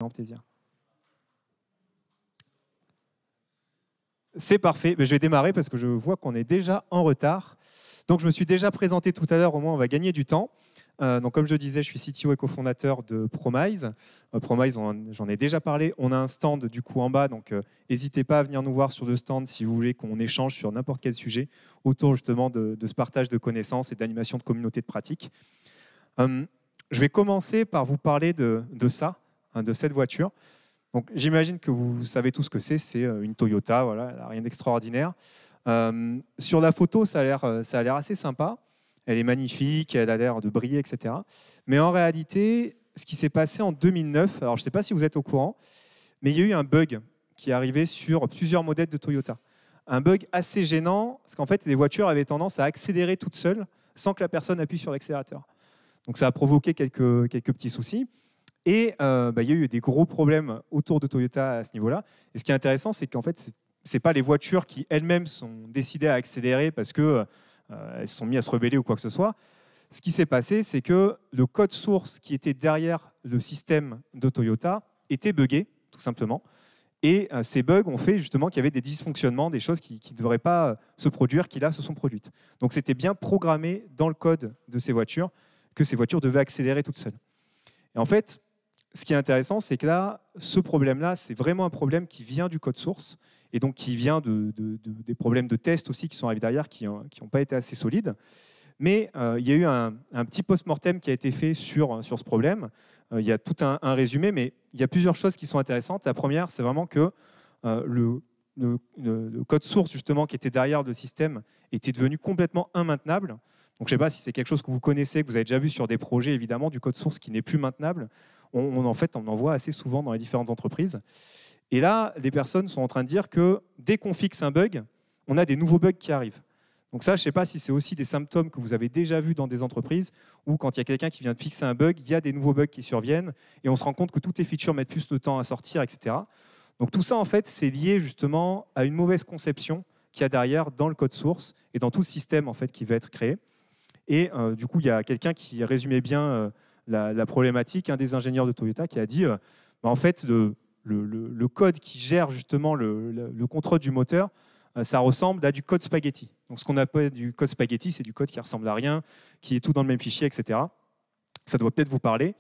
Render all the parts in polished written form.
Grand plaisir. C'est parfait. Je vais démarrer parce que je vois qu'on est déjà en retard. Donc, je me suis déjà présenté tout à l'heure. Au moins, on va gagner du temps. Donc, comme je disais, je suis CTO et cofondateur de Promise. Promise, j'en ai déjà parlé. On a un stand du coup en bas. Donc, n'hésitez pas à venir nous voir sur le stand si vous voulez qu'on échange sur n'importe quel sujet autour justement de ce partage de connaissances et d'animation de communautés de pratique. Je vais commencer par vous parler de ça, de cette voiture. Donc, j'imagine que vous savez tout ce que c'est. C'est une Toyota, voilà, elle n'a rien d'extraordinaire. Sur la photo, ça a l'air assez sympa. Elle est magnifique, elle a l'air de briller, etc. Mais en réalité, ce qui s'est passé en 2009, alors je ne sais pas si vous êtes au courant, mais il y a eu un bug qui est arrivé sur plusieurs modèles de Toyota. Un bug assez gênant, parce qu'en fait, les voitures avaient tendance à accélérer toutes seules sans que la personne appuie sur l'accélérateur. Donc, ça a provoqué quelques petits soucis. Et il y a eu des gros problèmes autour de Toyota à ce niveau-là. Et ce qui est intéressant, c'est qu'en fait, ce n'est pas les voitures qui elles-mêmes sont décidées à accélérer parce qu'elles se sont mises à se rebeller ou quoi que ce soit. Ce qui s'est passé, c'est que le code source qui était derrière le système de Toyota était buggé, tout simplement. Et ces bugs ont fait justement qu'il y avait des dysfonctionnements, des choses qui ne devraient pas se produire, qui là se sont produites. Donc c'était bien programmé dans le code de ces voitures que ces voitures devaient accélérer toutes seules. Et en fait, ce qui est intéressant, c'est que là, ce problème-là, c'est vraiment un problème qui vient du code source et donc qui vient des problèmes de test aussi qui sont arrivés derrière, qui n'ont pas été assez solides. Mais il y a eu un petit post-mortem qui a été fait sur ce problème. Il y a tout un résumé, mais il y a plusieurs choses qui sont intéressantes. La première, c'est vraiment que le code source justement qui était derrière le système était devenu complètement immaintenable. Donc je ne sais pas si c'est quelque chose que vous connaissez, que vous avez déjà vu sur des projets, évidemment, du code source qui n'est plus maintenable. On en voit assez souvent dans les différentes entreprises. Et là, les personnes sont en train de dire que dès qu'on fixe un bug, on a des nouveaux bugs qui arrivent. Donc ça, je ne sais pas si c'est aussi des symptômes que vous avez déjà vus dans des entreprises où quand il y a quelqu'un qui vient de fixer un bug, il y a des nouveaux bugs qui surviennent et on se rend compte que toutes les features mettent plus de temps à sortir, etc. Donc tout ça, en fait, c'est lié justement à une mauvaise conception qu'il y a derrière dans le code source et dans tout le système en fait, qui va être créé. Et du coup, il y a quelqu'un qui résumait bien la problématique, un des ingénieurs de Toyota qui a dit en fait, le code qui gère justement le contrôle du moteur, ça ressemble à du code spaghetti. Donc, ce qu'on appelle du code spaghetti, c'est du code qui ressemble à rien, qui est tout dans le même fichier, etc. Ça doit peut-être vous parler.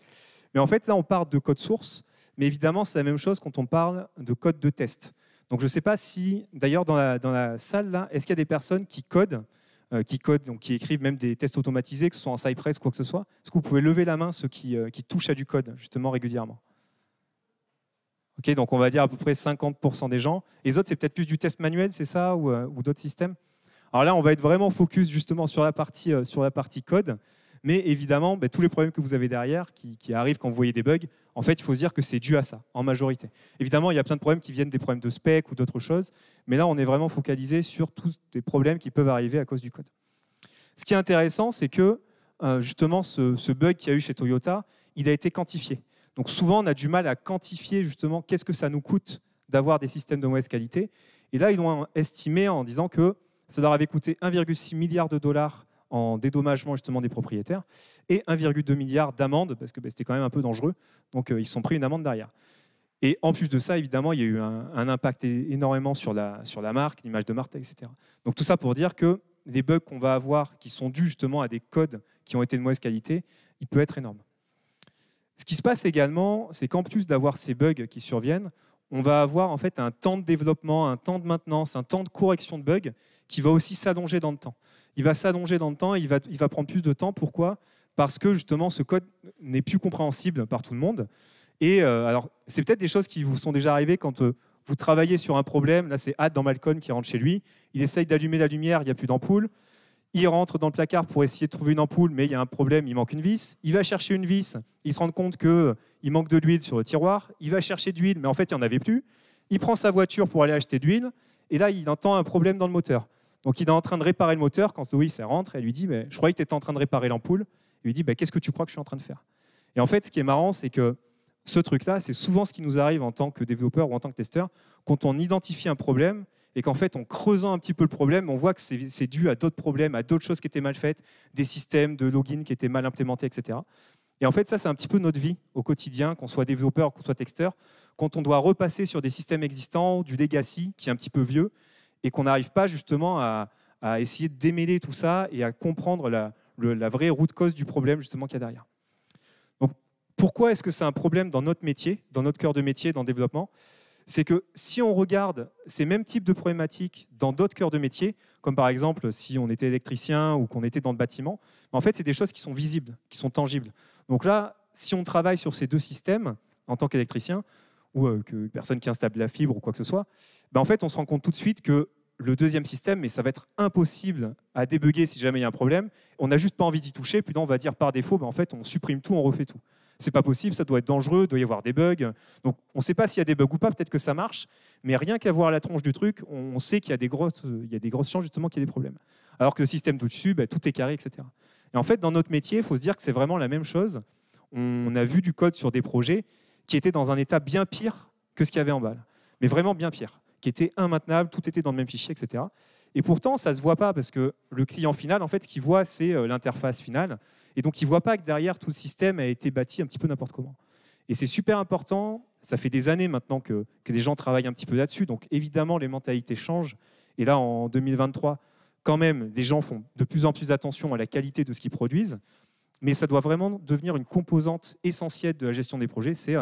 Mais en fait, là, on parle de code source, mais évidemment, c'est la même chose quand on parle de code de test. Donc, je ne sais pas si, d'ailleurs, dans la salle, là, est-ce qu'il y a des personnes qui codent, donc qui écrivent même des tests automatisés, que ce soit en Cypress, quoi que ce soit? Est-ce que vous pouvez lever la main, ceux qui touchent à du code, justement, régulièrement? Okay, donc on va dire à peu près 50% des gens. Et les autres, c'est peut-être plus du test manuel, c'est ça, ou d'autres systèmes? Alors là, on va être vraiment focus justement sur la partie code. Mais évidemment, tous les problèmes que vous avez derrière, qui arrivent quand vous voyez des bugs, en fait, il faut se dire que c'est dû à ça, en majorité. Évidemment, il y a plein de problèmes qui viennent des problèmes de spec ou d'autres choses. Mais là, on est vraiment focalisé sur tous les problèmes qui peuvent arriver à cause du code. Ce qui est intéressant, c'est que justement, ce bug qu'il y a eu chez Toyota, il a été quantifié. Donc souvent, on a du mal à quantifier justement qu'est-ce que ça nous coûte d'avoir des systèmes de mauvaise qualité. Et là, ils l'ont estimé en disant que ça leur avait coûté 1,6 milliard de dollars en dédommagement justement des propriétaires et 1,2 milliard d'amendes parce que c'était quand même un peu dangereux. Donc ils se sont pris une amende derrière. Et en plus de ça, évidemment, il y a eu un impact énormément sur la marque, l'image de marque, etc. Donc tout ça pour dire que les bugs qu'on va avoir qui sont dus justement à des codes qui ont été de mauvaise qualité, il peut être énorme. Ce qui se passe également, c'est qu'en plus d'avoir ces bugs qui surviennent, on va avoir en fait un temps de développement, un temps de maintenance, un temps de correction de bugs qui va aussi s'allonger dans le temps. Il va s'allonger dans le temps et il va prendre plus de temps. Pourquoi? Parce que justement, ce code n'est plus compréhensible par tout le monde. Et alors, c'est peut-être des choses qui vous sont déjà arrivées quand vous travaillez sur un problème. Là, c'est Ad dans Malcolm qui rentre chez lui. Il essaye d'allumer la lumière, il n'y a plus d'ampoule. Il rentre dans le placard pour essayer de trouver une ampoule, mais il y a un problème, il manque une vis. Il va chercher une vis, il se rend compte qu'il manque de l'huile sur le tiroir. Il va chercher de l'huile, mais en fait, il n'y en avait plus. Il prend sa voiture pour aller acheter de l'huile, et là, il entend un problème dans le moteur. Donc, il est en train de réparer le moteur quand Loïs rentre, et elle lui dit « Je croyais que tu étais en train de réparer l'ampoule. » Il lui dit « Qu'est-ce que tu crois que je suis en train de faire ?» Et en fait, ce qui est marrant, c'est que ce truc-là, c'est souvent ce qui nous arrive en tant que développeur ou en tant que testeur, quand on identifie un problème, et qu'en fait, en creusant un petit peu le problème, on voit que c'est dû à d'autres problèmes, à d'autres choses qui étaient mal faites, des systèmes de login qui étaient mal implémentés, etc. Et en fait, ça, c'est un petit peu notre vie au quotidien, qu'on soit développeur, qu'on soit testeur, quand on doit repasser sur des systèmes existants, du legacy qui est un petit peu vieux, et qu'on n'arrive pas justement à essayer de démêler tout ça et à comprendre la vraie root cause du problème justement qu'il y a derrière. Donc, pourquoi est-ce que c'est un problème dans notre métier, dans notre cœur de métier, dans le développement? C'est que si on regarde ces mêmes types de problématiques dans d'autres cœurs de métier, comme par exemple si on était électricien ou qu'on était dans le bâtiment, en fait, c'est des choses qui sont visibles, qui sont tangibles. Donc là, si on travaille sur ces deux systèmes en tant qu'électricien, ou que personne qui installe de la fibre ou quoi que ce soit, en fait, on se rend compte tout de suite que le deuxième système, mais ça va être impossible à débugger si jamais il y a un problème. On n'a juste pas envie d'y toucher, puis là, on va dire par défaut, en fait, on supprime tout, on refait tout. C'est pas possible, ça doit être dangereux, il doit y avoir des bugs. Donc, on ne sait pas s'il y a des bugs ou pas, peut-être que ça marche, mais rien qu'à voir la tronche du truc, on sait qu'il y a des grosses chances justement qu'il y ait des problèmes. Alors que le système d'au-dessus, tout est carré, etc. Et en fait, dans notre métier, il faut se dire que c'est vraiment la même chose. On a vu du code sur des projets qui étaient dans un état bien pire que ce qu'il y avait en bas, mais vraiment bien pire, qui était immaintenable, tout était dans le même fichier, etc. Et pourtant, ça ne se voit pas parce que le client final, en fait, ce qu'il voit, c'est l'interface finale. Et donc, il ne voit pas que derrière, tout le système a été bâti un petit peu n'importe comment. Et c'est super important. Ça fait des années maintenant que des gens travaillent un petit peu là-dessus. Donc, évidemment, les mentalités changent. Et là, en 2023, quand même, les gens font de plus en plus attention à la qualité de ce qu'ils produisent. Mais ça doit vraiment devenir une composante essentielle de la gestion des projets. C'est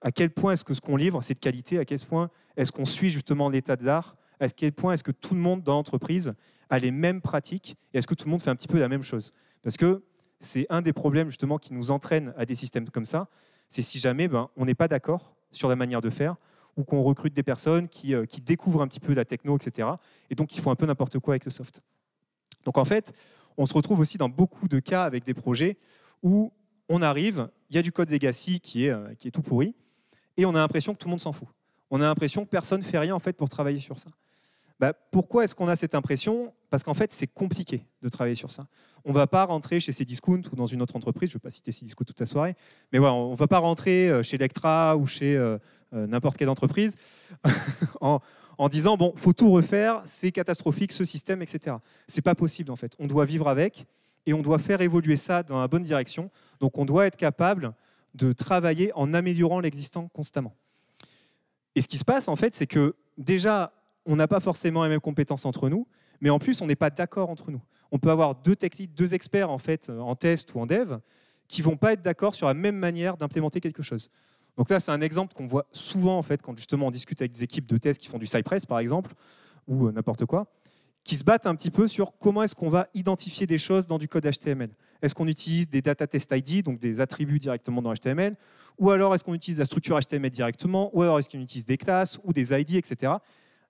à quel point est-ce que ce qu'on livre, c'est de qualité, à quel point est-ce qu'on suit justement l'état de l'art, à quel point est-ce que tout le monde dans l'entreprise a les mêmes pratiques et est-ce que tout le monde fait un petit peu la même chose. Parce que c'est un des problèmes justement qui nous entraîne à des systèmes comme ça, c'est si jamais on n'est pas d'accord sur la manière de faire ou qu'on recrute des personnes qui découvrent un petit peu la techno, etc. Et donc, qui font un peu n'importe quoi avec le soft. Donc, en fait, on se retrouve aussi dans beaucoup de cas avec des projets où on arrive, il y a du code legacy qui est tout pourri, et on a l'impression que tout le monde s'en fout. On a l'impression que personne ne fait rien en fait, pour travailler sur ça. Pourquoi est-ce qu'on a cette impression? Parce qu'en fait, c'est compliqué de travailler sur ça. On ne va pas rentrer chez Cdiscount ou dans une autre entreprise, je ne vais pas citer Cdiscount toute la soirée, mais voilà, on ne va pas rentrer chez Lectra ou chez n'importe quelle entreprise en disant bon, faut tout refaire, c'est catastrophique ce système, etc. C'est pas possible en fait. On doit vivre avec et on doit faire évoluer ça dans la bonne direction. Donc on doit être capable de travailler en améliorant l'existant constamment. Et ce qui se passe en fait, c'est que déjà on n'a pas forcément les mêmes compétences entre nous, mais en plus on n'est pas d'accord entre nous. On peut avoir deux tech leads, deux experts en fait en test ou en dev qui vont pas être d'accord sur la même manière d'implémenter quelque chose. Donc là, c'est un exemple qu'on voit souvent en fait quand justement on discute avec des équipes de test qui font du Cypress par exemple ou n'importe quoi, qui se battent un petit peu sur comment est-ce qu'on va identifier des choses dans du code HTML. Est-ce qu'on utilise des data test ID, donc des attributs directement dans HTML, ou alors est-ce qu'on utilise la structure HTML directement, ou alors est-ce qu'on utilise des classes ou des ID, etc.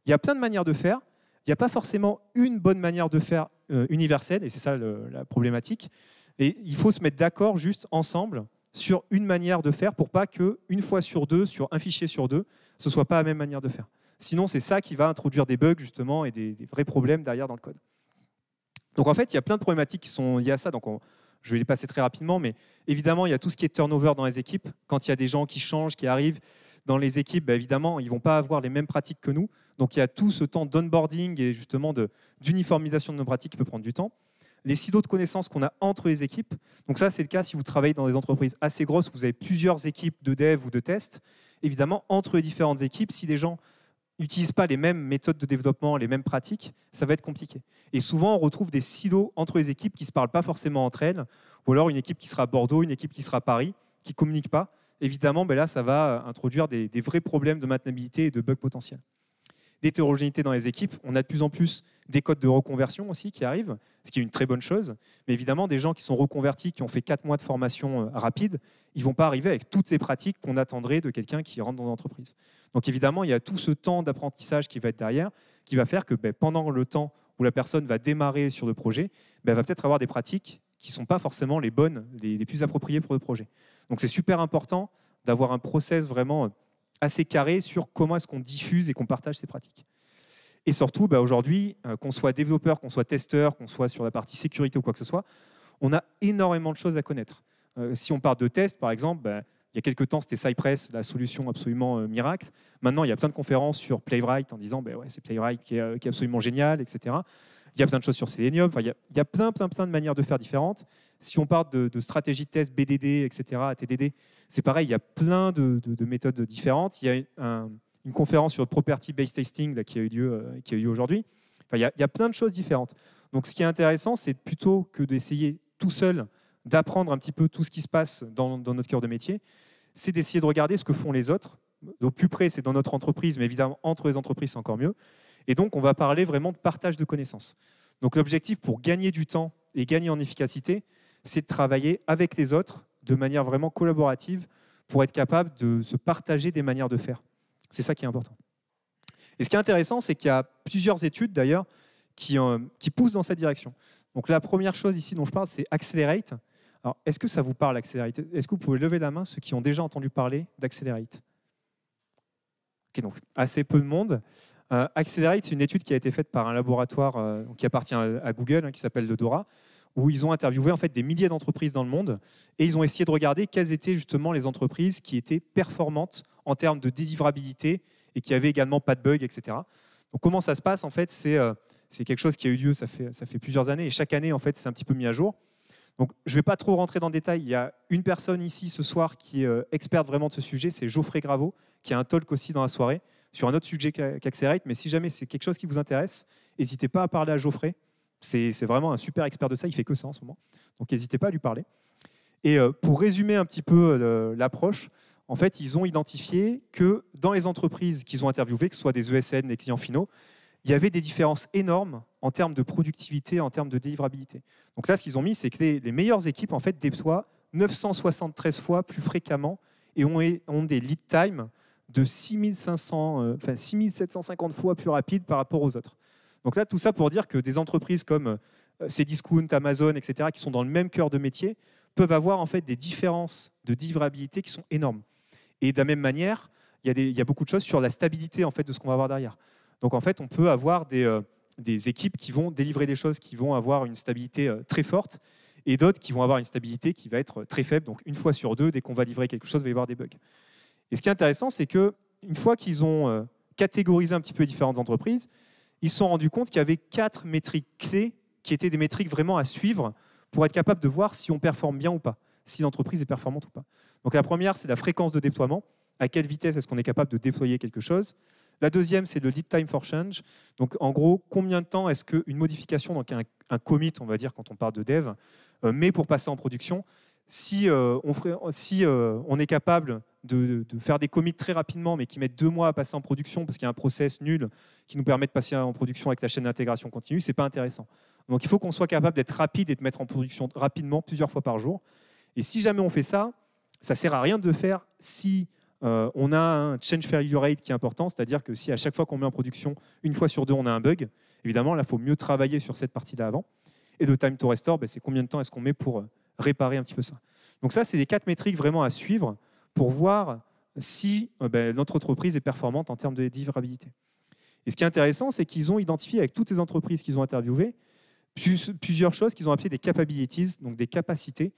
Il y a plein de manières de faire. Il n'y a pas forcément une bonne manière de faire universelle, et c'est ça la problématique. Et il faut se mettre d'accord juste ensemble sur une manière de faire pour pas qu'une fois sur deux, sur un fichier sur deux, ce ne soit pas la même manière de faire. Sinon, c'est ça qui va introduire des bugs justement et des vrais problèmes derrière dans le code. Donc en fait, il y a plein de problématiques qui sont liées à ça. Donc je vais les passer très rapidement, mais évidemment, il y a tout ce qui est turnover dans les équipes. Quand il y a des gens qui changent, qui arrivent dans les équipes, évidemment, ils ne vont pas avoir les mêmes pratiques que nous. Donc il y a tout ce temps d'onboarding et justement d'uniformisation de nos pratiques qui peut prendre du temps. Les silos de connaissances qu'on a entre les équipes. Donc ça, c'est le cas si vous travaillez dans des entreprises assez grosses, où vous avez plusieurs équipes de dev ou de test. Évidemment, entre les différentes équipes, si les gens n'utilisent pas les mêmes méthodes de développement, les mêmes pratiques, ça va être compliqué. Et souvent, on retrouve des silos entre les équipes qui ne se parlent pas forcément entre elles, ou alors une équipe qui sera à Bordeaux, une équipe qui sera à Paris, qui ne communiquent pas. Évidemment, là, ça va introduire des vrais problèmes de maintenabilité et de bugs potentiels. D'hétérogénéité dans les équipes. On a de plus en plus des codes de reconversion aussi qui arrivent, ce qui est une très bonne chose. Mais évidemment, des gens qui sont reconvertis, qui ont fait 4 mois de formation rapide, ils ne vont pas arriver avec toutes ces pratiques qu'on attendrait de quelqu'un qui rentre dans l'entreprise. Donc évidemment, il y a tout ce temps d'apprentissage qui va être derrière, qui va faire que pendant le temps où la personne va démarrer sur le projet, elle va peut-être avoir des pratiques qui ne sont pas forcément les bonnes, les plus appropriées pour le projet. Donc c'est super important d'avoir un process vraiment assez carré sur comment est-ce qu'on diffuse et qu'on partage ces pratiques. Et surtout, aujourd'hui, qu'on soit développeur, qu'on soit testeur, qu'on soit sur la partie sécurité ou quoi que ce soit, on a énormément de choses à connaître. Si on parle de test, par exemple, il y a quelques temps, c'était Cypress, la solution absolument miracle. Maintenant, il y a plein de conférences sur Playwright en disant ouais, c'est Playwright qui est absolument génial, etc. Il y a plein de choses sur Selenium. Enfin, il y a plein de manières de faire différentes. Si on parle de stratégie de test, BDD, etc., TDD, c'est pareil, il y a plein de méthodes différentes. Il y a une conférence sur property-based testing là, qui a eu lieu aujourd'hui. Enfin, il y a plein de choses différentes. Donc, ce qui est intéressant, c'est plutôt que d'essayer tout seul d'apprendre un petit peu tout ce qui se passe dans notre cœur de métier, c'est d'essayer de regarder ce que font les autres. Au plus près, c'est dans notre entreprise, mais évidemment, entre les entreprises, c'est encore mieux. Et donc, on va parler vraiment de partage de connaissances. Donc, l'objectif pour gagner du temps et gagner en efficacité, c'est de travailler avec les autres de manière vraiment collaborative pour être capable de se partager des manières de faire. C'est ça qui est important. Et ce qui est intéressant, c'est qu'il y a plusieurs études, d'ailleurs, qui poussent dans cette direction. Donc, la première chose ici dont je parle, c'est Accelerate. Alors, est-ce que ça vous parle, Accelerate? Est-ce que vous pouvez lever la main, ceux qui ont déjà entendu parler d'Accelerate? Ok, donc assez peu de monde. Accelerate, c'est une étude qui a été faite par un laboratoire qui appartient à Google, qui s'appelle Dora, où ils ont interviewé en fait des milliers d'entreprises dans le monde et ils ont essayé de regarder quelles étaient justement les entreprises qui étaient performantes en termes de délivrabilité et qui avaient également pas de bugs, etc. Donc comment ça se passe en fait, c'est quelque chose qui a eu lieu, ça fait plusieurs années et chaque année en fait c'est un petit peu mis à jour. Donc je ne vais pas trop rentrer dans le détail. Il y a une personne ici ce soir qui est experte vraiment de ce sujet, c'est Geoffrey Graveau, qui a un talk aussi dans la soirée sur un autre sujet qu'Accelerate. Mais si jamais c'est quelque chose qui vous intéresse, n'hésitez pas à parler à Geoffrey. C'est vraiment un super expert de ça, il fait que ça en ce moment. Donc n'hésitez pas à lui parler. Et pour résumer un petit peu l'approche, en fait, ils ont identifié que dans les entreprises qu'ils ont interviewées, que ce soit des ESN, des clients finaux, il y avait des différences énormes en termes de productivité, en termes de délivrabilité. Donc là, ce qu'ils ont mis, c'est que les meilleures équipes en fait, déploient 973 fois plus fréquemment et ont des lead time de 6750 fois plus rapides par rapport aux autres. Donc là, tout ça pour dire que des entreprises comme Cdiscount, Amazon, etc., qui sont dans le même cœur de métier, peuvent avoir en fait des différences de délivrabilité qui sont énormes. Et de la même manière, il y a beaucoup de choses sur la stabilité en fait, de ce qu'on va avoir derrière. Donc en fait, on peut avoir des équipes qui vont délivrer des choses qui vont avoir une stabilité très forte et d'autres qui vont avoir une stabilité qui va être très faible. Donc une fois sur deux, dès qu'on va livrer quelque chose, il va y avoir des bugs. Et ce qui est intéressant, c'est qu'une fois qu'ils ont catégorisé un petit peu les différentes entreprises, ils se sont rendus compte qu'il y avait 4 métriques clés qui étaient des métriques vraiment à suivre pour être capable de voir si on performe bien ou pas, si l'entreprise est performante ou pas. Donc la première, c'est la fréquence de déploiement. À quelle vitesse est-ce qu'on est capable de déployer quelque chose? La deuxième, c'est le lead time for change. Donc, en gros, combien de temps est-ce qu'une modification, donc un commit, on va dire, quand on parle de dev, met pour passer en production? Si on est capable de faire des commits très rapidement, mais qui mettent 2 mois à passer en production parce qu'il y a un process nul qui nous permet de passer en production avec la chaîne d'intégration continue, ce n'est pas intéressant. Donc, il faut qu'on soit capable d'être rapide et de mettre en production rapidement, plusieurs fois par jour. Et si jamais on fait ça, ça ne sert à rien de faire si on a un change failure rate qui est important, c'est-à-dire que si à chaque fois qu'on met en production, une fois sur deux, on a un bug, évidemment, là, il faut mieux travailler sur cette partie-là avant. Et le time to restore, c'est combien de temps est-ce qu'on met pour réparer un petit peu ça. Donc ça, c'est les 4 métriques vraiment à suivre pour voir si notre entreprise est performante en termes de délivrabilité. Et ce qui est intéressant, c'est qu'ils ont identifié avec toutes les entreprises qu'ils ont interviewées plusieurs choses qu'ils ont appelées des capabilities, donc des capacités.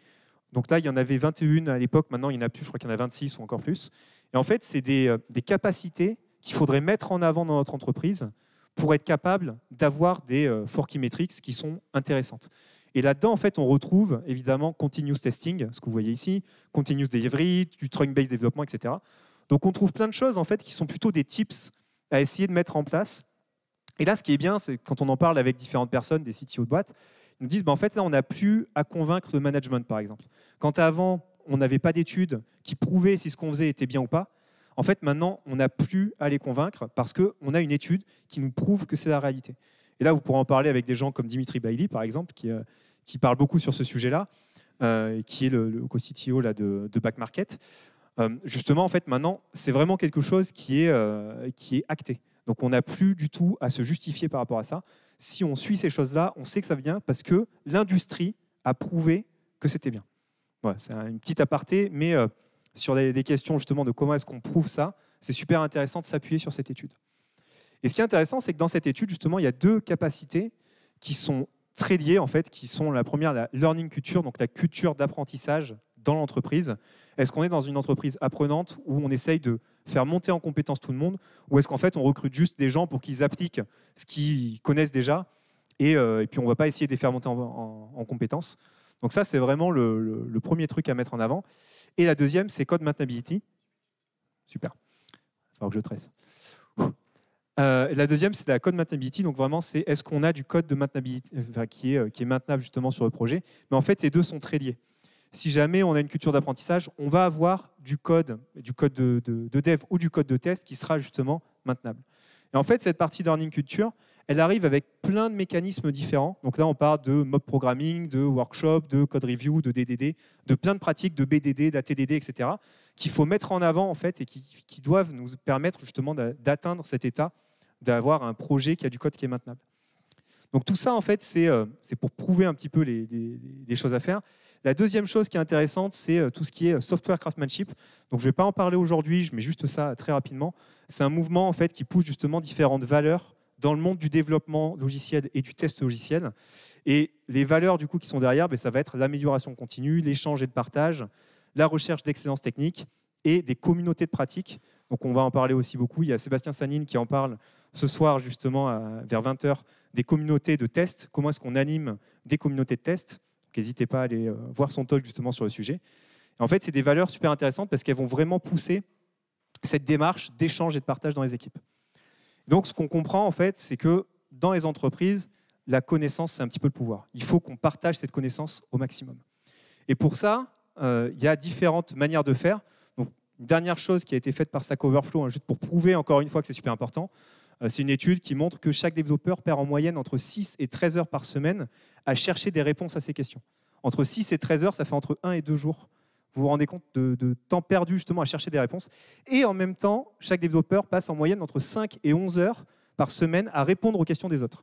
Donc là, il y en avait 21 à l'époque, maintenant il n'y en a plus, je crois qu'il y en a 26 ou encore plus. Et en fait, c'est des capacités qu'il faudrait mettre en avant dans notre entreprise pour être capable d'avoir des forky metrics qui sont intéressantes. Et là-dedans, en fait, on retrouve évidemment continuous testing, ce que vous voyez ici, continuous delivery, du trunk-based développement, etc. Donc on trouve plein de choses en fait, qui sont plutôt des tips à essayer de mettre en place. Et là, ce qui est bien, c'est quand on en parle avec différentes personnes, des CTO de boîtes, ils nous disent, en fait, là, on n'a plus à convaincre le management, par exemple. Quand avant, on n'avait pas d'études qui prouvaient si ce qu'on faisait était bien ou pas, en fait, maintenant, on n'a plus à les convaincre parce qu'on a une étude qui nous prouve que c'est la réalité. Et là, vous pourrez en parler avec des gens comme Dimitri Bailey, par exemple, qui parle beaucoup sur ce sujet-là, qui est le co-CTO là, de Back Market. Justement, en fait, maintenant, c'est vraiment quelque chose qui est acté. Donc, on n'a plus du tout à se justifier par rapport à ça. Si on suit ces choses-là, on sait que ça vient parce que l'industrie a prouvé que c'était bien. Voilà, c'est une petite aparté, mais sur des questions justement de comment est-ce qu'on prouve ça, c'est super intéressant de s'appuyer sur cette étude. Et ce qui est intéressant, c'est que dans cette étude, justement, il y a 2 capacités qui sont très liées, en fait, qui sont la première, la learning culture, donc la culture d'apprentissage dans l'entreprise. Est-ce qu'on est dans une entreprise apprenante où on essaye de faire monter en compétence tout le monde, ou est-ce qu'en fait on recrute juste des gens pour qu'ils appliquent ce qu'ils connaissent déjà et puis on ne va pas essayer de les faire monter en compétences. Donc ça, c'est vraiment le premier truc à mettre en avant. Et la deuxième, c'est code maintenability. Super. Il faut que je tresse. La deuxième, c'est la code maintenability. Donc vraiment, c'est est-ce qu'on a du code de maintenability qui est maintenable justement sur le projet. Mais en fait, les deux sont très liés. Si jamais on a une culture d'apprentissage, on va avoir du code de dev ou du code de test qui sera justement maintenable. Et en fait, cette partie learning culture, elle arrive avec plein de mécanismes différents. Donc là, on parle de mob programming, de workshop, de code review, de DDD, de plein de pratiques de BDD, d'ATDD, etc., qu'il faut mettre en avant en fait, et qui doivent nous permettre justement d'atteindre cet état, d'avoir un projet qui a du code qui est maintenable. Donc tout ça, en fait, c'est pour prouver un petit peu les choses à faire. La deuxième chose qui est intéressante, c'est tout ce qui est software craftsmanship. Donc je ne vais pas en parler aujourd'hui, je mets juste ça très rapidement. C'est un mouvement en fait, qui pousse justement différentes valeurs dans le monde du développement logiciel et du test logiciel. Et les valeurs du coup, qui sont derrière, ça va être l'amélioration continue, l'échange et le partage, la recherche d'excellence technique et des communautés de pratique. Donc on va en parler aussi beaucoup. Il y a Sébastien Sanine qui en parle ce soir justement vers 20h, des communautés de test. Comment est-ce qu'on anime des communautés de test? N'hésitez pas à aller voir son talk justement sur le sujet. Et en fait, c'est des valeurs super intéressantes parce qu'elles vont vraiment pousser cette démarche d'échange et de partage dans les équipes. Donc, ce qu'on comprend, en fait, c'est que dans les entreprises, la connaissance, c'est un petit peu le pouvoir. Il faut qu'on partage cette connaissance au maximum. Et pour ça, il y a différentes manières de faire. Donc, une dernière chose qui a été faite par Stack Overflow, juste pour prouver encore une fois que c'est super important, c'est une étude qui montre que chaque développeur perd en moyenne entre 6 et 13 heures par semaine à chercher des réponses à ces questions. Entre 6 et 13 heures, ça fait entre 1 et 2 jours. Vous vous rendez compte de temps perdu justement à chercher des réponses. Et en même temps, chaque développeur passe en moyenne entre 5 et 11 heures par semaine à répondre aux questions des autres.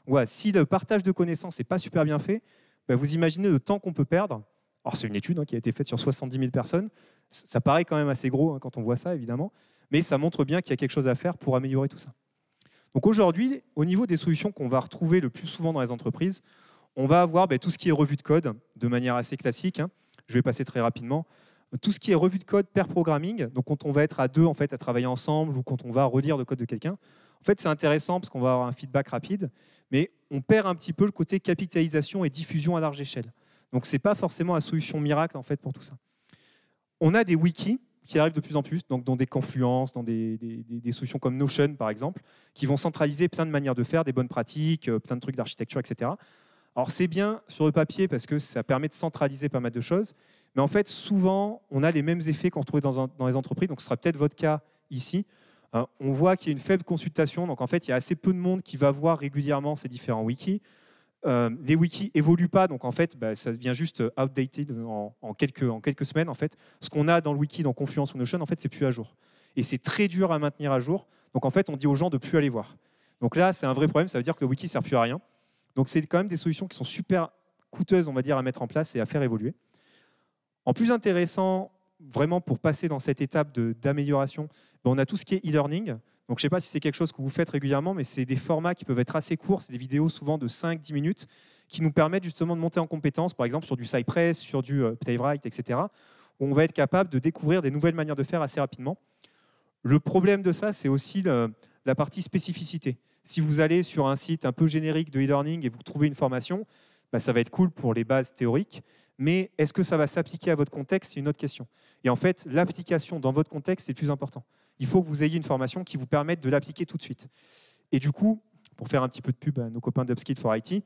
Voilà, si le partage de connaissances n'est pas super bien fait, vous imaginez le temps qu'on peut perdre. Alors c'est une étude qui a été faite sur 70 000 personnes. Ça paraît quand même assez gros quand on voit ça, évidemment. Mais ça montre bien qu'il y a quelque chose à faire pour améliorer tout ça. Donc aujourd'hui, au niveau des solutions qu'on va retrouver le plus souvent dans les entreprises, on va avoir tout ce qui est revue de code de manière assez classique. Je vais passer très rapidement. Tout ce qui est revue de code pair programming, donc quand on va être à deux en fait, à travailler ensemble ou quand on va relire le code de quelqu'un, en fait, c'est intéressant parce qu'on va avoir un feedback rapide, mais on perd un petit peu le côté capitalisation et diffusion à large échelle. Donc ce n'est pas forcément la solution miracle en fait, pour tout ça. On a des wikis qui arrivent de plus en plus, donc dans des Confluence, dans des solutions comme Notion, par exemple, qui vont centraliser plein de manières de faire, des bonnes pratiques, plein de trucs d'architecture, etc. Alors, c'est bien sur le papier parce que ça permet de centraliser pas mal de choses, mais en fait, souvent, on a les mêmes effets qu'on retrouve dans les entreprises, donc ce sera peut-être votre cas ici. On voit qu'il y a une faible consultation, donc en fait, il y a assez peu de monde qui va voir régulièrement ces différents wikis. Les wikis évoluent pas, donc en fait, ça devient juste outdated en quelques semaines. En fait, ce qu'on a dans le wiki, dans Confluence ou Notion, en fait, c'est plus à jour. Et c'est très dur à maintenir à jour. Donc en fait, on dit aux gens de plus aller voir. Donc là, c'est un vrai problème. Ça veut dire que le wiki sert plus à rien. Donc c'est quand même des solutions qui sont super coûteuses, on va dire, à mettre en place et à faire évoluer. En plus intéressant, vraiment pour passer dans cette étape d'amélioration, on a tout ce qui est e-learning. Donc, je ne sais pas si c'est quelque chose que vous faites régulièrement, mais c'est des formats qui peuvent être assez courts. C'est des vidéos souvent de 5-10 minutes qui nous permettent justement de monter en compétences, par exemple sur du Cypress, sur du Playwright, etc., où on va être capable de découvrir des nouvelles manières de faire assez rapidement. Le problème de ça, c'est aussi la partie spécificité. Si vous allez sur un site un peu générique de e-learning et vous trouvez une formation, ça va être cool pour les bases théoriques, mais est-ce que ça va s'appliquer à votre contexte? C'est une autre question. Et en fait, l'application dans votre contexte, c'est le plus important. Il faut que vous ayez une formation qui vous permette de l'appliquer tout de suite. Et du coup, pour faire un petit peu de pub à nos copains d'Upskill for IT, il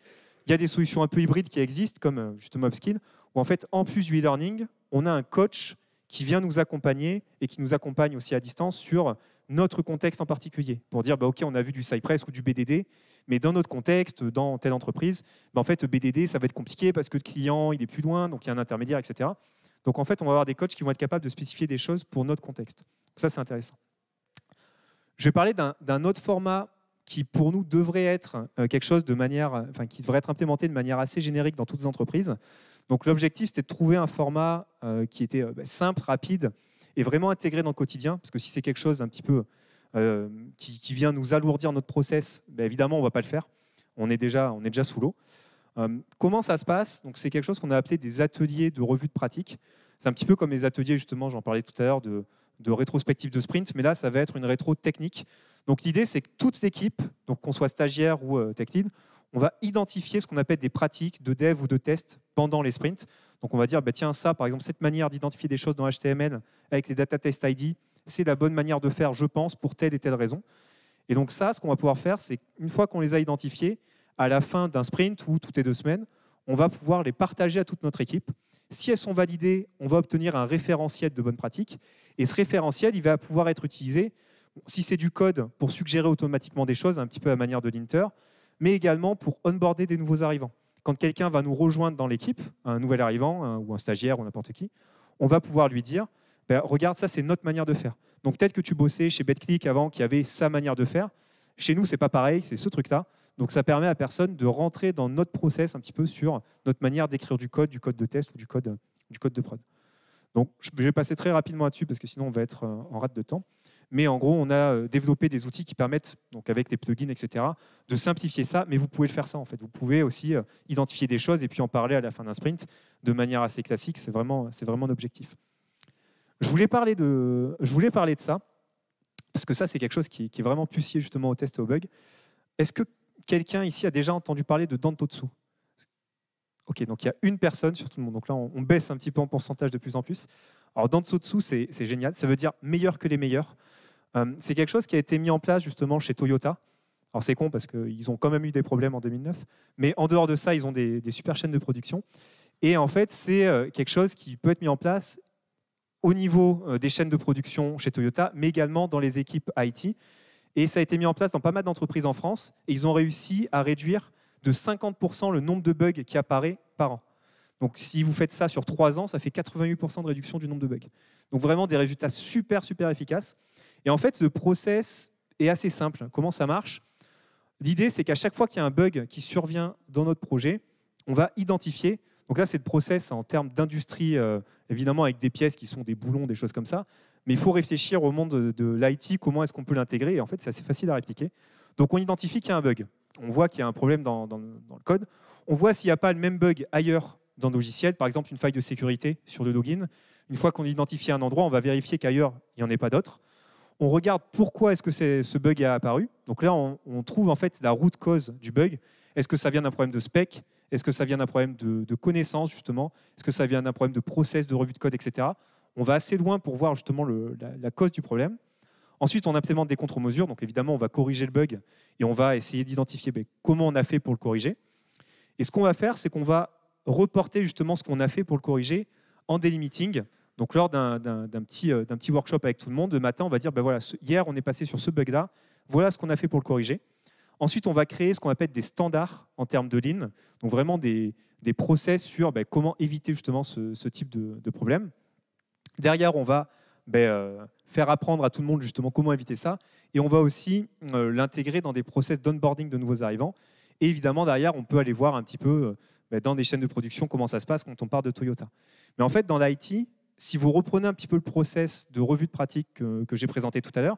y a des solutions un peu hybrides qui existent, comme justement Upskill, où en fait, en plus du e-learning, on a un coach qui vient nous accompagner et qui nous accompagne aussi à distance sur notre contexte en particulier. Pour dire, OK, on a vu du Cypress ou du BDD, mais dans notre contexte, dans telle entreprise, en fait, le BDD, ça va être compliqué parce que le client, il est plus loin, donc il y a un intermédiaire, etc. Donc en fait, on va avoir des coachs qui vont être capables de spécifier des choses pour notre contexte. Ça, c'est intéressant. Je vais parler d'un autre format qui, pour nous, devrait être quelque chose qui devrait être implémenté de manière assez générique dans toutes les entreprises. Donc l'objectif, c'était de trouver un format qui était simple, rapide et vraiment intégré dans le quotidien, parce que si c'est quelque chose un petit peu qui vient nous alourdir notre process, évidemment, on ne va pas le faire. On est déjà sous l'eau. Comment ça se passe? Donc, c'est quelque chose qu'on a appelé des ateliers de revue de pratique. C'est un petit peu comme les ateliers, justement, j'en parlais tout à l'heure, de rétrospective de sprint, mais là, ça va être une rétro technique. Donc, l'idée, c'est que toute l'équipe, donc qu'on soit stagiaire ou tech lead, on va identifier ce qu'on appelle des pratiques de dev ou de test pendant les sprints. Donc on va dire, bah, tiens, ça, par exemple, cette manière d'identifier des choses dans HTML avec les data test ID, c'est la bonne manière de faire, je pense, pour telle et telle raison. Et donc ça, ce qu'on va pouvoir faire, c'est qu'une fois qu'on les a identifiés, à la fin d'un sprint ou toutes les 2 semaines, on va pouvoir les partager à toute notre équipe. Si elles sont validées, on va obtenir un référentiel de bonnes pratiques. Et ce référentiel, il va pouvoir être utilisé, si c'est du code, pour suggérer automatiquement des choses, un petit peu à la manière de Linter, mais également pour onboarder des nouveaux arrivants. Quand quelqu'un va nous rejoindre dans l'équipe, un nouvel arrivant ou un stagiaire ou n'importe qui, on va pouvoir lui dire ben, regarde, ça c'est notre manière de faire. Donc peut-être que tu bossais chez BetClick avant qui avait sa manière de faire. Chez nous, c'est pas pareil, c'est ce truc-là. Donc ça permet à la personne de rentrer dans notre process un petit peu sur notre manière d'écrire du code de test ou du code de prod. Donc je vais passer très rapidement là-dessus parce que sinon on va être en rate de temps. Mais en gros, on a développé des outils qui permettent, donc avec les plugins, etc., de simplifier ça. Mais vous pouvez le faire ça, en fait. Vous pouvez aussi identifier des choses et puis en parler à la fin d'un sprint de manière assez classique. C'est vraiment un objectif. Je voulais parler de ça, parce que ça, c'est quelque chose qui est vraiment pucier justement au test et aux bugs. Est-ce que quelqu'un ici a déjà entendu parler de Dantotsu? Ok, donc il y a une personne sur tout le monde. Donc là, on baisse un petit peu en pourcentage de plus en plus. Alors Dantotsu, c'est génial. Ça veut dire meilleur que les meilleurs. C'est quelque chose qui a été mis en place justement chez Toyota. Alors c'est con parce qu'ils ont quand même eu des problèmes en 2009, mais en dehors de ça, ils ont des super chaînes de production. Et en fait, c'est quelque chose qui peut être mis en place au niveau des chaînes de production chez Toyota, mais également dans les équipes IT. Et ça a été mis en place dans pas mal d'entreprises en France. Et ils ont réussi à réduire de 50% le nombre de bugs qui apparaît par an. Donc si vous faites ça sur 3 ans, ça fait 88% de réduction du nombre de bugs. Donc vraiment des résultats super, super efficaces. Et en fait, le process est assez simple. Comment ça marche? L'idée, c'est qu'à chaque fois qu'il y a un bug qui survient dans notre projet, on va identifier. Donc là, c'est le process en termes d'industrie, évidemment avec des pièces qui sont des boulons, des choses comme ça. Mais il faut réfléchir au monde de l'IT, comment est-ce qu'on peut l'intégrer. Et en fait, c'est assez facile à répliquer. Donc on identifie qu'il y a un bug. On voit qu'il y a un problème dans le code. On voit s'il n'y a pas le même bug ailleurs dans le logiciel, par exemple une faille de sécurité sur le login. Une fois qu'on identifie un endroit, on va vérifier qu'ailleurs, il n'y en ait pas d'autres. On regarde pourquoi est-ce que ce bug est apparu. Donc là, on trouve en fait la root cause du bug. Est-ce que ça vient d'un problème de spec? Est-ce que ça vient d'un problème de connaissance, justement? Est-ce que ça vient d'un problème de process, de revue de code, etc. On va assez loin pour voir justement la cause du problème. Ensuite, on implémente des contre-mesures. Donc évidemment, on va corriger le bug et on va essayer d'identifier comment on a fait pour le corriger. Et ce qu'on va faire, c'est qu'on va reporter justement ce qu'on a fait pour le corriger en daily meeting. Donc lors d'un petit workshop avec tout le monde, le matin, on va dire, ben voilà, hier, on est passé sur ce bug-là, voilà ce qu'on a fait pour le corriger. Ensuite, on va créer ce qu'on appelle des standards en termes de lean, donc vraiment des process sur comment éviter justement ce type de problème. Derrière, on va faire apprendre à tout le monde justement comment éviter ça, et on va aussi l'intégrer dans des process d'onboarding de nouveaux arrivants. Et évidemment, derrière, on peut aller voir un petit peu dans des chaînes de production comment ça se passe quand on part de Toyota. Mais en fait, dans l'IT, si vous reprenez un petit peu le process de revue de pratique que j'ai présenté tout à l'heure,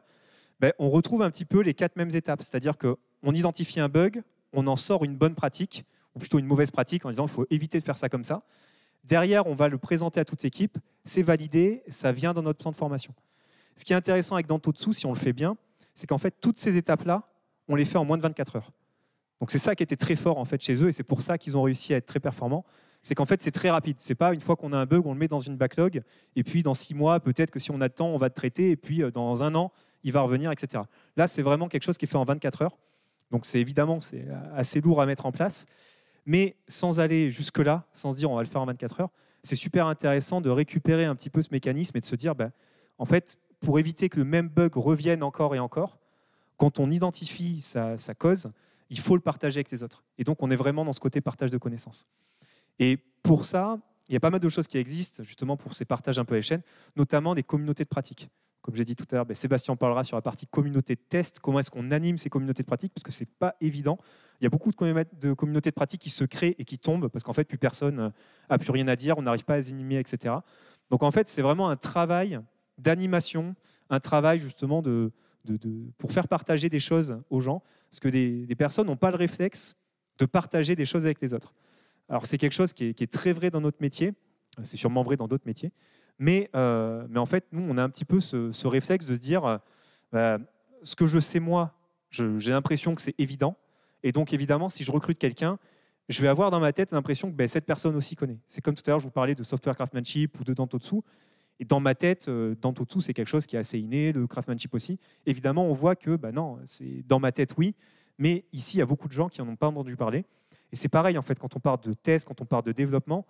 on retrouve un petit peu les 4 mêmes étapes. C'est-à-dire qu'on identifie un bug, on en sort une bonne pratique, ou plutôt une mauvaise pratique en disant qu'il faut éviter de faire ça comme ça. Derrière, on va le présenter à toute l'équipe, c'est validé, ça vient dans notre plan de formation. Ce qui est intéressant avec Dantotsu, si on le fait bien, c'est qu'en fait, toutes ces étapes-là, on les fait en moins de 24 heures. Donc c'est ça qui était très fort en fait chez eux, et c'est pour ça qu'ils ont réussi à être très performants. C'est qu'en fait, c'est très rapide. C'est pas une fois qu'on a un bug, on le met dans une backlog, et puis dans 6 mois, peut-être que si on a le temps, on va le traiter, et puis dans 1 an, il va revenir, etc. Là, c'est vraiment quelque chose qui est fait en 24 heures. Donc c'est évidemment c'est assez lourd à mettre en place, mais sans aller jusque-là, sans se dire on va le faire en 24 heures, c'est super intéressant de récupérer un petit peu ce mécanisme et de se dire, en fait, pour éviter que le même bug revienne encore et encore, quand on identifie sa cause, il faut le partager avec les autres. Et donc, on est vraiment dans ce côté partage de connaissances. Et pour ça, il y a pas mal de choses qui existent justement pour ces partages un peu à l'échelle, notamment des communautés de pratique. Comme j'ai dit tout à l'heure, Sébastien parlera sur la partie communauté de test, comment est-ce qu'on anime ces communautés de pratique, parce que ce n'est pas évident. Il y a beaucoup de communautés de pratique qui se créent et qui tombent, parce qu'en fait, plus personne n'a plus rien à dire, on n'arrive pas à les animer, etc. Donc en fait, c'est vraiment un travail d'animation, un travail justement pour faire partager des choses aux gens, parce que des personnes n'ont pas le réflexe de partager des choses avec les autres. Alors c'est quelque chose qui est très vrai dans notre métier, c'est sûrement vrai dans d'autres métiers, mais en fait, nous, on a un petit peu ce réflexe de se dire, ce que je sais moi, j'ai l'impression que c'est évident, Et donc, évidemment, si je recrute quelqu'un, je vais avoir dans ma tête l'impression que cette personne aussi connaît. C'est comme tout à l'heure, je vous parlais de software craftsmanship ou de Dantotsu. Et dans ma tête, Dantotsu, c'est quelque chose qui est assez inné, le craftsmanship aussi. Évidemment, on voit que non, c'est dans ma tête, oui, mais ici, il y a beaucoup de gens qui n'en ont pas entendu parler. Et c'est pareil, en fait, quand on parle de test, quand on parle de développement,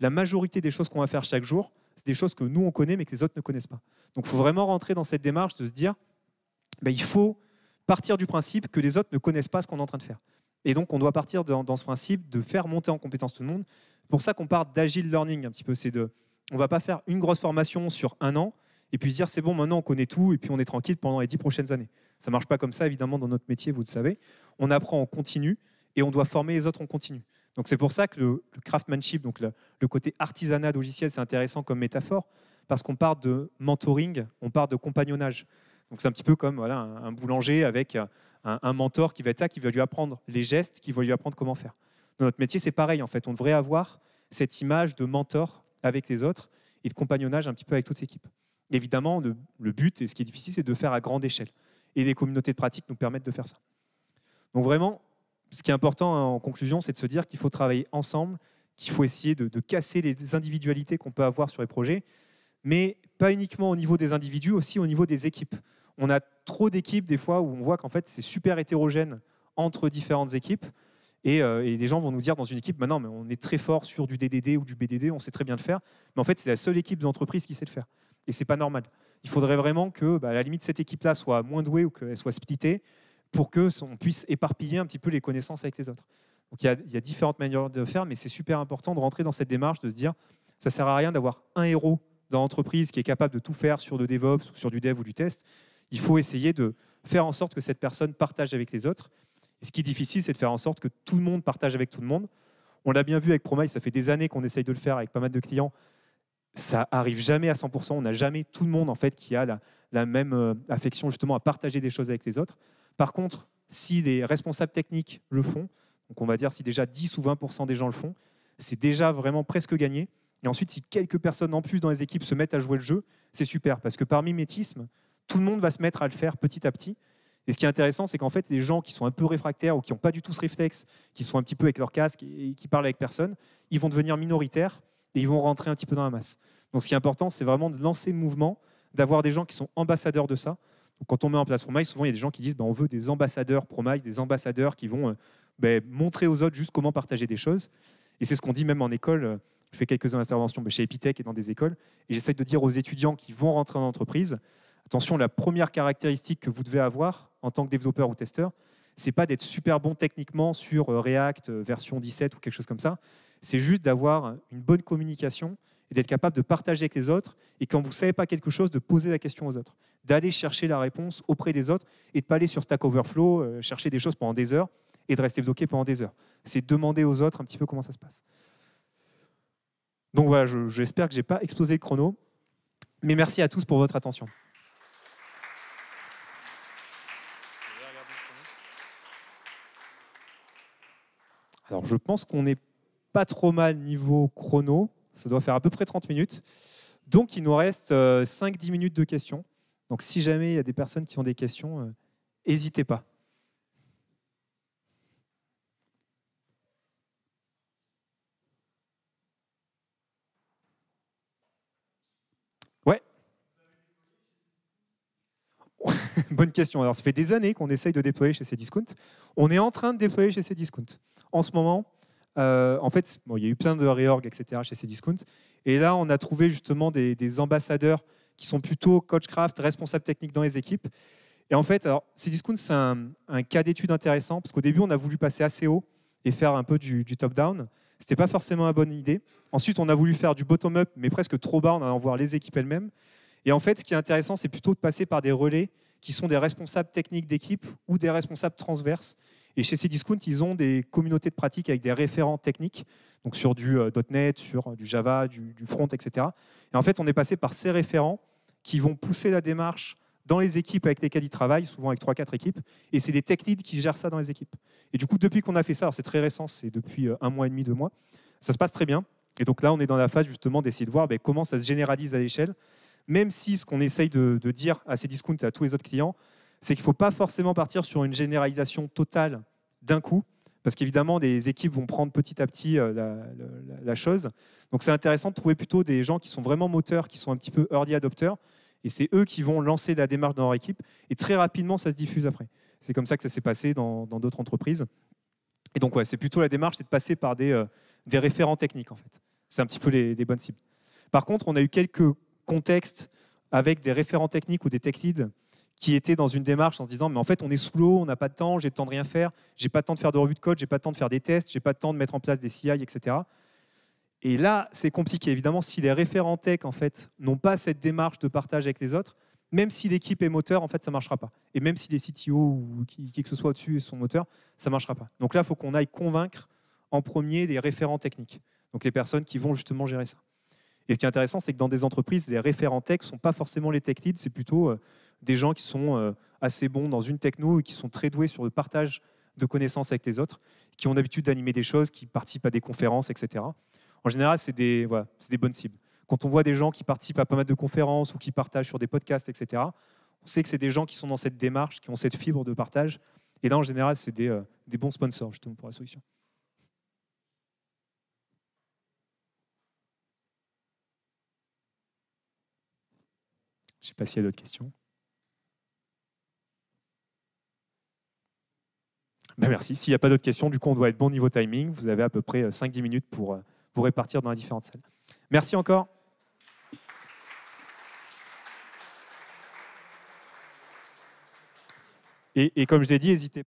la majorité des choses qu'on va faire chaque jour, c'est des choses que nous, on connaît, mais que les autres ne connaissent pas. Donc, il faut vraiment rentrer dans cette démarche de se dire, il faut partir du principe que les autres ne connaissent pas ce qu'on est en train de faire. Et donc, on doit partir dans ce principe de faire monter en compétence tout le monde. C'est pour ça qu'on part d'agile learning un petit peu. On ne va pas faire une grosse formation sur 1 an et puis se dire c'est bon, maintenant on connaît tout et puis on est tranquille pendant les 10 prochaines années. Ça ne marche pas comme ça, évidemment, dans notre métier, vous le savez. On apprend en continu et on doit former les autres en continu. Donc, c'est pour ça que le craftsmanship, donc le côté artisanat de logiciel, c'est intéressant comme métaphore parce qu'on part de mentoring, on part de compagnonnage. Donc, c'est un petit peu comme un boulanger avec un mentor qui va être ça, qui va lui apprendre les gestes, qui va lui apprendre comment faire. Dans notre métier, c'est pareil. En fait, on devrait avoir cette image de mentor avec les autres et de compagnonnage un petit peu avec toute l'équipe. Évidemment, le but, et ce qui est difficile, c'est de faire à grande échelle. Et les communautés de pratique nous permettent de faire ça. Donc vraiment, ce qui est important en conclusion, c'est de se dire qu'il faut travailler ensemble, qu'il faut essayer de casser les individualités qu'on peut avoir sur les projets, mais pas uniquement au niveau des individus, aussi au niveau des équipes. On a trop d'équipes des fois où on voit qu'en fait c'est super hétérogène entre différentes équipes et les gens vont nous dire dans une équipe, non, mais on est très fort sur du DDD ou du BDD, on sait très bien le faire, mais en fait c'est la seule équipe d'entreprise qui sait le faire et c'est pas normal. Il faudrait vraiment que à la limite cette équipe-là soit moins douée ou qu'elle soit splittée pour qu'on puisse éparpiller un petit peu les connaissances avec les autres. Donc il y a différentes manières de faire, mais c'est super important de rentrer dans cette démarche, de se dire ça sert à rien d'avoir un héros dans l'entreprise qui est capable de tout faire sur le DevOps ou sur du dev ou du test. Il faut essayer de faire en sorte que cette personne partage avec les autres. Et ce qui est difficile, c'est de faire en sorte que tout le monde partage avec tout le monde. On l'a bien vu avec Promise, ça fait des années qu'on essaye de le faire avec pas mal de clients. Ça arrive jamais à 100%. On n'a jamais tout le monde en fait, qui a la même affection justement à partager des choses avec les autres. Par contre, si les responsables techniques le font, donc on va dire si déjà 10 ou 20% des gens le font, c'est déjà vraiment presque gagné. Et ensuite, si quelques personnes en plus dans les équipes se mettent à jouer le jeu, c'est super. Parce que par mimétisme, tout le monde va se mettre à le faire petit à petit. Et ce qui est intéressant, c'est qu'en fait, les gens qui sont un peu réfractaires ou qui n'ont pas du tout ce réflexe, qui sont un petit peu avec leur casque et qui parlent avec personne, ils vont devenir minoritaires et ils vont rentrer un petit peu dans la masse. Donc ce qui est important, c'est vraiment de lancer le mouvement, d'avoir des gens qui sont ambassadeurs de ça. Donc, quand on met en place Promise, souvent il y a des gens qui disent on veut des ambassadeurs Promise, des ambassadeurs qui vont montrer aux autres juste comment partager des choses. Et c'est ce qu'on dit même en école. Je fais quelques interventions chez Epitech et dans des écoles. Et j'essaie de dire aux étudiants qui vont rentrer en entreprise, attention, la première caractéristique que vous devez avoir en tant que développeur ou testeur, c'est pas d'être super bon techniquement sur React version 17 ou quelque chose comme ça. C'est juste d'avoir une bonne communication et d'être capable de partager avec les autres. Et quand vous ne savez pas quelque chose, de poser la question aux autres, d'aller chercher la réponse auprès des autres et de ne pas aller sur Stack Overflow, chercher des choses pendant des heures et de rester bloqué pendant des heures. C'est demander aux autres un petit peu comment ça se passe. Donc voilà, j'espère que je n'ai pas explosé le chrono. Mais merci à tous pour votre attention. Alors, je pense qu'on n'est pas trop mal niveau chrono. Ça doit faire à peu près 30 minutes. Donc, il nous reste 5-10 minutes de questions. Donc, si jamais il y a des personnes qui ont des questions, n'hésitez pas. Ouais. Bonne question. Alors, ça fait des années qu'on essaye de déployer chez Cdiscount. On est en train de déployer chez Cdiscount. En ce moment, en fait, il y a eu plein de réorg, etc. chez Cdiscount. Et là, on a trouvé justement des ambassadeurs qui sont plutôt coachcraft, responsables techniques dans les équipes. Et en fait, Cdiscount, c'est un cas d'étude intéressant parce qu'au début, on a voulu passer assez haut et faire un peu du top-down. Ce n'était pas forcément la bonne idée. Ensuite, on a voulu faire du bottom-up, mais presque trop bas en allant voir les équipes elles-mêmes. Et en fait, ce qui est intéressant, c'est plutôt de passer par des relais qui sont des responsables techniques d'équipe ou des responsables transverses. Et chez Cdiscount, ils ont des communautés de pratique avec des référents techniques, donc sur du .NET, sur du Java, du front, etc. Et en fait, on est passé par ces référents qui vont pousser la démarche dans les équipes avec lesquelles ils travaillent, souvent avec 3-4 équipes, et c'est des tech leads qui gèrent ça dans les équipes. Et du coup, depuis qu'on a fait ça, alors c'est très récent, c'est depuis 1 mois et demi, 2 mois, ça se passe très bien. Et donc là, on est dans la phase justement d'essayer de voir comment ça se généralise à l'échelle, même si ce qu'on essaye de dire à Cdiscount et à tous les autres clients, c'est qu'il ne faut pas forcément partir sur une généralisation totale d'un coup, parce qu'évidemment, les équipes vont prendre petit à petit la chose. Donc c'est intéressant de trouver plutôt des gens qui sont vraiment moteurs, qui sont un petit peu early adopters, et c'est eux qui vont lancer la démarche dans leur équipe, et très rapidement, ça se diffuse après. C'est comme ça que ça s'est passé dans d'autres entreprises. Et donc, ouais, c'est plutôt la démarche, c'est de passer par des référents techniques, en fait. C'est un petit peu les bonnes cibles. Par contre, on a eu quelques contextes avec des référents techniques ou des tech leads qui étaient dans une démarche en se disant mais en fait on est sous l'eau, on n'a pas de temps, j'ai le temps de rien faire, j'ai pas le temps de faire de revue de code, j'ai pas le temps de faire des tests, j'ai pas le temps de mettre en place des CI, etc. Et là c'est compliqué évidemment si les référents tech en fait n'ont pas cette démarche de partage avec les autres, même si l'équipe est moteur en fait ça marchera pas. Et même si les CTO ou qui que ce soit au-dessus sont moteurs, ça marchera pas. Donc là il faut qu'on aille convaincre en premier les référents techniques, donc les personnes qui vont justement gérer ça. Et ce qui est intéressant, c'est que dans des entreprises, les référents tech ne sont pas forcément les tech leads, c'est plutôt des gens qui sont assez bons dans une techno et qui sont très doués sur le partage de connaissances avec les autres, qui ont l'habitude d'animer des choses, qui participent à des conférences, etc. En général, c'est des bonnes cibles. Quand on voit des gens qui participent à pas mal de conférences ou qui partagent sur des podcasts, etc., on sait que c'est des gens qui sont dans cette démarche, qui ont cette fibre de partage. Et là, en général, c'est des bons sponsors justement pour la solution. Je ne sais pas s'il y a d'autres questions. Ben merci. S'il n'y a pas d'autres questions, du coup, on doit être bon niveau timing. Vous avez à peu près 5-10 minutes pour vous répartir dans les différentes salles. Merci encore. Et comme je l'ai dit, n'hésitez pas.